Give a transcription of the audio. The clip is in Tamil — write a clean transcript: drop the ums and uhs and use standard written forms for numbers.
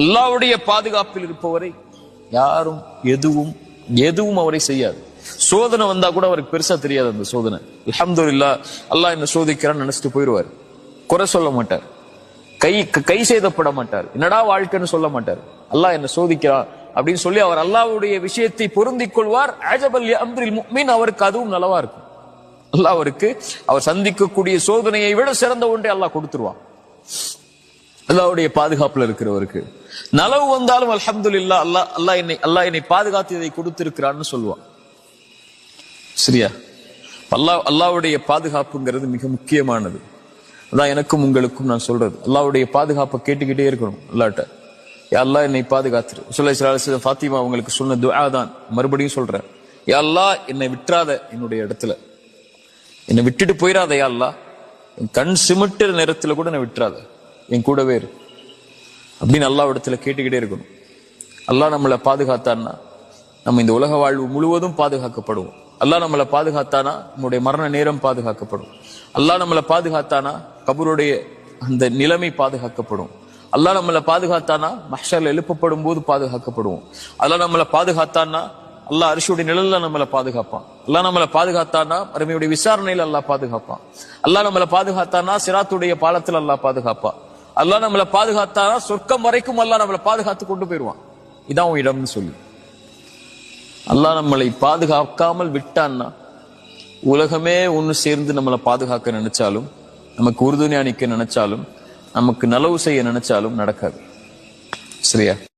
அல்லாஹ்வுடைய பாதுகாப்பில் இருப்பவரை யாரும் எதுவும் அவரை செய்யாது. சோதனை வந்தா கூட அவருக்கு பெருசா தெரியாது. அந்த சோதனை அல்ஹம்துலில்லாஹ் அல்லாஹ் என்ன சோதிக்கிறான்னு நினைச்சிட்டு போயிடுவார். குறை சொல்ல மாட்டார், கை செய்தப்பட மாட்டார், என்னடா வாழ்க்கைன்னு சொல்ல மாட்டார். அல்லாஹ் என்ன சோதிக்கிறான் அப்படின்னு சொல்லி அவர் அல்லாஹ்வுடைய விஷயத்தை பொருந்திக் கொள்வார். அஜபல் அம்ரில் முஃமின், அவருக்கு அதுவும் நலவா இருக்கும். அல்லாஹ் அவருக்கு அவர் சந்திக்கக்கூடிய சோதனையை விட சிறந்த ஒன்றை அல்லாஹ் கொடுத்துருவான். அல்லாஹ்வுடைய பாதுகாப்புல இருக்கிறவருக்கு நலவு வந்தாலும் அல்ஹம்துலில்லாஹ் அல்லாஹ் என்னை பாதுகாத்து இதை கொடுத்திருக்கிறான்னு சொல்லுவான். சரியா? அல்லாஹ்வுடைய பாதுகாப்புங்கிறது மிக முக்கியமானது. அதான் எனக்கும் உங்களுக்கும் நான் சொல்றது. அல்லாஹ்வுடைய பாதுகாப்பை கேட்டுக்கிட்டே இருக்கணும் அல்லாஹ்ட்ட. யா அல்லாஹ் என்னை பாதுகாத்துரு. ரசூலுல்லாஹி ஸல்லல்லாஹு அலைஹி வஸல்லம் ஃபாத்திமா அவங்களுக்கு சொன்ன துஆ தான். மறுபடியும் சொல்றேன், யா அல்லாஹ் என்னை விட்டுறாத, என்னுடைய இடத்துல என்னை விட்டுட்டு போயிடாத. யா அல்லாஹ் என் கண் சிமிட்டுற நேரத்துல கூட என்னை விட்டுறாத, என் கூடவே இரு அப்படின்னு அல்லாஹ் இடத்துல கேட்டுக்கிட்டே இருக்கணும். அல்லாஹ் நம்மளை பாதுகாத்தான்னா நம்ம இந்த உலக வாழ்வு முழுவதும் பாதுகாக்கப்படுவோம். அல்லாஹ் நம்மளை பாதுகாத்தானா நம்முடைய மரண நேரம் பாதுகாக்கப்படும். அல்லாஹ் நம்மளை பாதுகாத்தானா கபருடைய அந்த நிலைமை பாதுகாக்கப்படும். அல்லாஹ் நம்மளை பாதுகாத்தானா மஹ்ஷர்ல எழுப்பப்படும் போது பாதுகாக்கப்படுவோம். அல்லாஹ் நம்மளை பாதுகாத்தானா அல்லாஹ் அரிசியுடைய நிழல்ல நம்மளை பாதுகாப்பான். அல்லாஹ் நம்மளை பாதுகாத்தானா மறுமையுடைய விசாரணையில அல்லாஹ் பாதுகாப்பான். அல்லாஹ் நம்மளை பாதுகாத்தானா சிராத்துடைய பாலத்தில் அல்லாஹ் பாதுகாப்பான். அல்லாஹ் நம்மளை பாதுகாத்தானா சொர்க்கம் வரைக்கும் அல்லாஹ் நம்மளை பாதுகாத்து கொண்டு போயிடுவான். இதான் உன் இடம்னு சொல்லி அல்லாஹ் நம்மளை பாதுகாக்காமல் விட்டான்னா உலகமே ஒண்ணு சேர்ந்து நம்மளை பாதுகாக்க நினைச்சாலும், நமக்கு உறுதுணை அணிக்க நினைச்சாலும், நமக்கு நலவு செய்ய நினைச்சாலும் நடக்காது. சரியா?